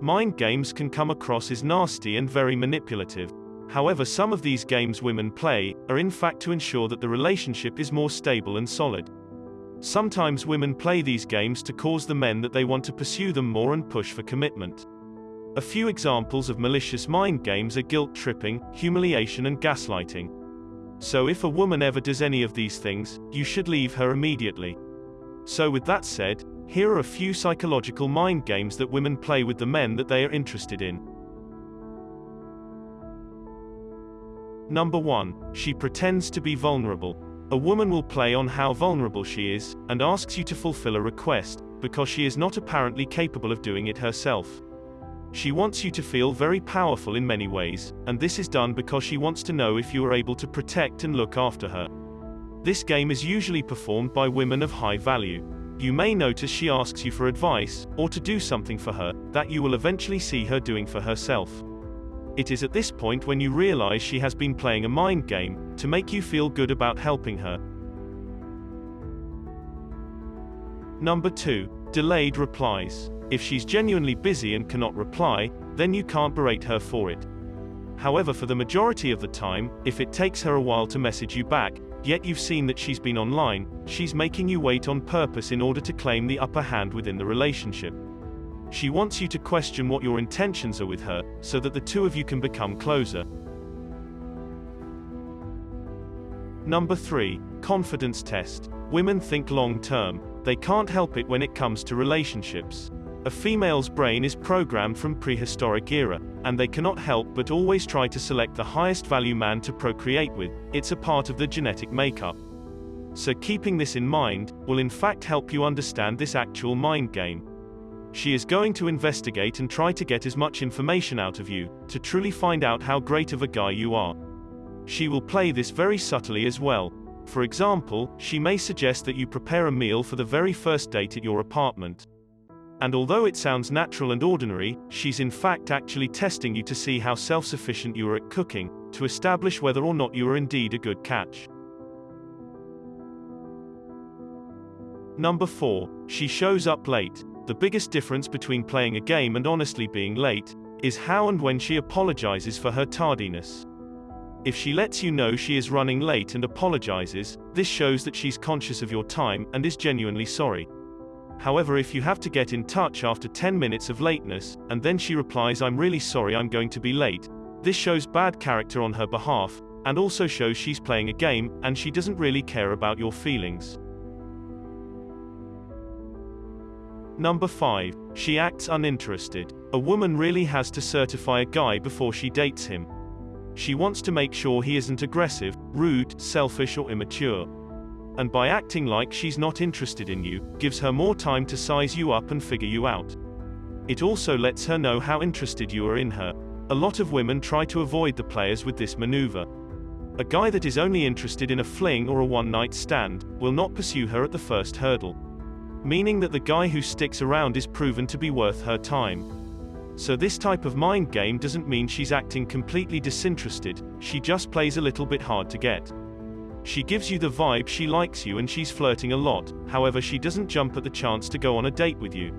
Mind games can come across as nasty and very manipulative. However, some of these games women play are in fact to ensure that the relationship is more stable and solid. Sometimes women play these games to cause the men that they want to pursue them more and push for commitment. A few examples of malicious mind games are guilt tripping, humiliation and gaslighting. So if a woman ever does any of these things, you should leave her immediately. So with that said, here are a few psychological mind games that women play with the men that they are interested in. Number 1. She pretends to be vulnerable. A woman will play on how vulnerable she is, and asks you to fulfill a request, because she is not apparently capable of doing it herself. She wants you to feel very powerful in many ways, and this is done because she wants to know if you are able to protect and look after her. This game is usually performed by women of high value. You may notice she asks you for advice, or to do something for her, that you will eventually see her doing for herself. It is at this point when you realize she has been playing a mind game, to make you feel good about helping her. Number 2. Delayed replies. If she's genuinely busy and cannot reply, then you can't berate her for it. However, for the majority of the time, if it takes her a while to message you back, yet you've seen that she's been online, she's making you wait on purpose in order to claim the upper hand within the relationship. She wants you to question what your intentions are with her, so that the two of you can become closer. Number 3. Confidence test. Women think long-term. They can't help it when it comes to relationships. A female's brain is programmed from prehistoric era, and they cannot help but always try to select the highest value man to procreate with. It's a part of the genetic makeup. So keeping this in mind, will in fact help you understand this actual mind game. She is going to investigate and try to get as much information out of you, to truly find out how great of a guy you are. She will play this very subtly as well. For example, she may suggest that you prepare a meal for the very first date at your apartment. And although it sounds natural and ordinary, she's in fact actually testing you to see how self-sufficient you are at cooking, to establish whether or not you are indeed a good catch. Number 4. She shows up late. The biggest difference between playing a game and honestly being late is how and when she apologizes for her tardiness. If she lets you know she is running late and apologizes, this shows that she's conscious of your time and is genuinely sorry. However, if you have to get in touch after 10 minutes of lateness, and then she replies, "I'm really sorry, I'm going to be late," this shows bad character on her behalf, and also shows she's playing a game, and she doesn't really care about your feelings. Number 5. She acts uninterested. A woman really has to certify a guy before she dates him. She wants to make sure he isn't aggressive, rude, selfish or immature. And by acting like she's not interested in you, gives her more time to size you up and figure you out. It also lets her know how interested you are in her. A lot of women try to avoid the players with this maneuver. A guy that is only interested in a fling or a one-night stand will not pursue her at the first hurdle. Meaning that the guy who sticks around is proven to be worth her time. So this type of mind game doesn't mean she's acting completely disinterested, she just plays a little bit hard to get. She gives you the vibe she likes you and she's flirting a lot, however she doesn't jump at the chance to go on a date with you.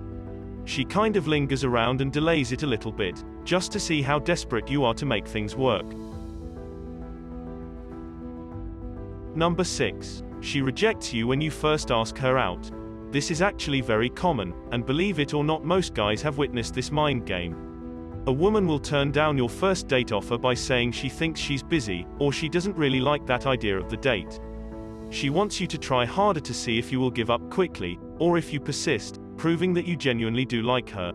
She kind of lingers around and delays it a little bit, just to see how desperate you are to make things work. Number 6. She rejects you when you first ask her out. This is actually very common, and believe it or not, most guys have witnessed this mind game. A woman will turn down your first date offer by saying she thinks she's busy, or she doesn't really like that idea of the date. She wants you to try harder to see if you will give up quickly, or if you persist, proving that you genuinely do like her.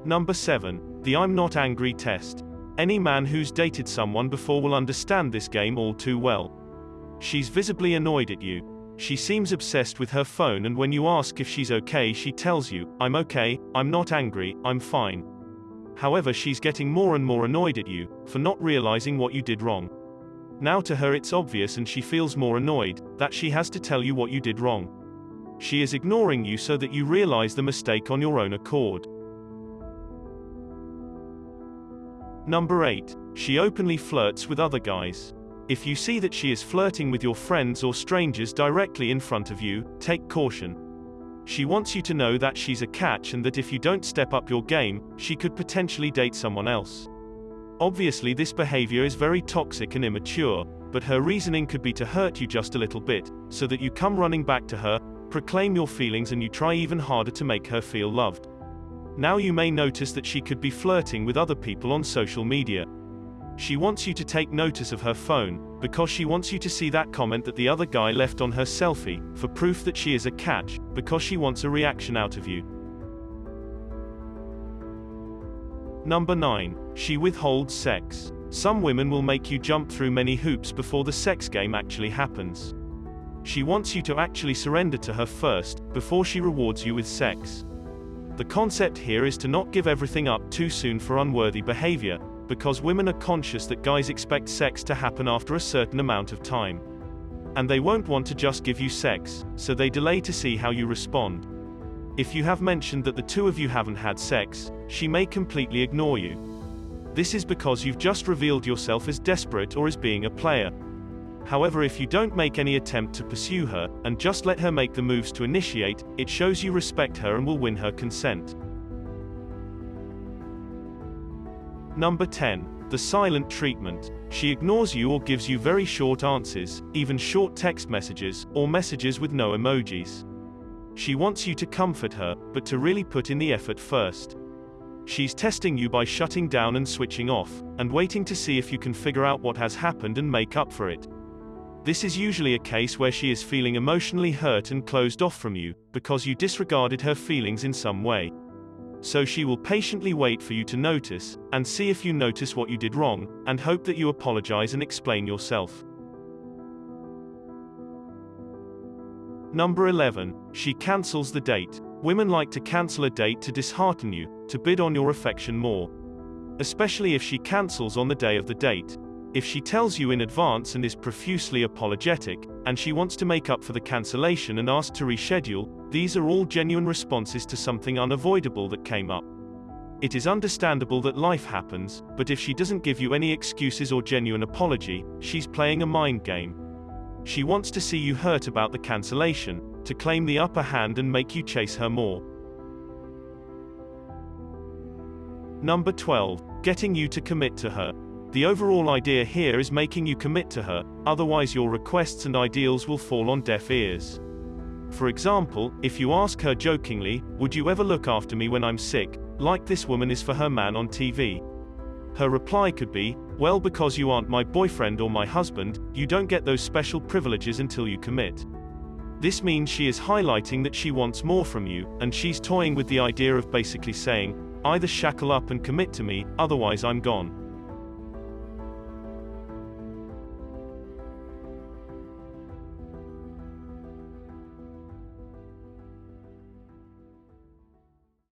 Number 7. The I'm not angry test. Any man who's dated someone before will understand this game all too well. She's visibly annoyed at you. She seems obsessed with her phone, and when you ask if she's okay, she tells you, "I'm okay, I'm not angry, I'm fine." However, she's getting more and more annoyed at you for not realizing what you did wrong. Now to her it's obvious, and she feels more annoyed that she has to tell you what you did wrong. She is ignoring you so that you realize the mistake on your own accord. Number 8. She openly flirts with other guys. If you see that she is flirting with your friends or strangers directly in front of you, take caution. She wants you to know that she's a catch and that if you don't step up your game, she could potentially date someone else. Obviously, this behavior is very toxic and immature, but her reasoning could be to hurt you just a little bit, so that you come running back to her, proclaim your feelings, and you try even harder to make her feel loved. Now you may notice that she could be flirting with other people on social media. She wants you to take notice of her phone, because she wants you to see that comment that the other guy left on her selfie, for proof that she is a catch, because she wants a reaction out of you. Number 9. She withholds sex. Some women will make you jump through many hoops before the sex game actually happens. She wants you to actually surrender to her first, before she rewards you with sex. The concept here is to not give everything up too soon for unworthy behavior, because women are conscious that guys expect sex to happen after a certain amount of time. And they won't want to just give you sex, so they delay to see how you respond. If you have mentioned that the two of you haven't had sex, she may completely ignore you. This is because you've just revealed yourself as desperate or as being a player. However, if you don't make any attempt to pursue her, and just let her make the moves to initiate, it shows you respect her and will win her consent. Number 10. The silent treatment. She ignores you or gives you very short answers, even short text messages, or messages with no emojis. She wants you to comfort her, but to really put in the effort first. She's testing you by shutting down and switching off, and waiting to see if you can figure out what has happened and make up for it. This is usually a case where she is feeling emotionally hurt and closed off from you, because you disregarded her feelings in some way. So she will patiently wait for you to notice, and see if you notice what you did wrong, and hope that you apologize and explain yourself. Number 11. She cancels the date. Women like to cancel a date to dishearten you, to bid on your affection more. Especially if she cancels on the day of the date. If she tells you in advance and is profusely apologetic, and she wants to make up for the cancellation and ask to reschedule, these are all genuine responses to something unavoidable that came up. It is understandable that life happens, but if she doesn't give you any excuses or genuine apology, she's playing a mind game. She wants to see you hurt about the cancellation, to claim the upper hand and make you chase her more. Number 12. Getting you to commit to her. The overall idea here is making you commit to her, otherwise your requests and ideals will fall on deaf ears. For example, if you ask her jokingly, "Would you ever look after me when I'm sick, like this woman is for her man on TV?" Her reply could be, "Well, because you aren't my boyfriend or my husband, you don't get those special privileges until you commit." This means she is highlighting that she wants more from you, and she's toying with the idea of basically saying, "Either shackle up and commit to me, otherwise I'm gone."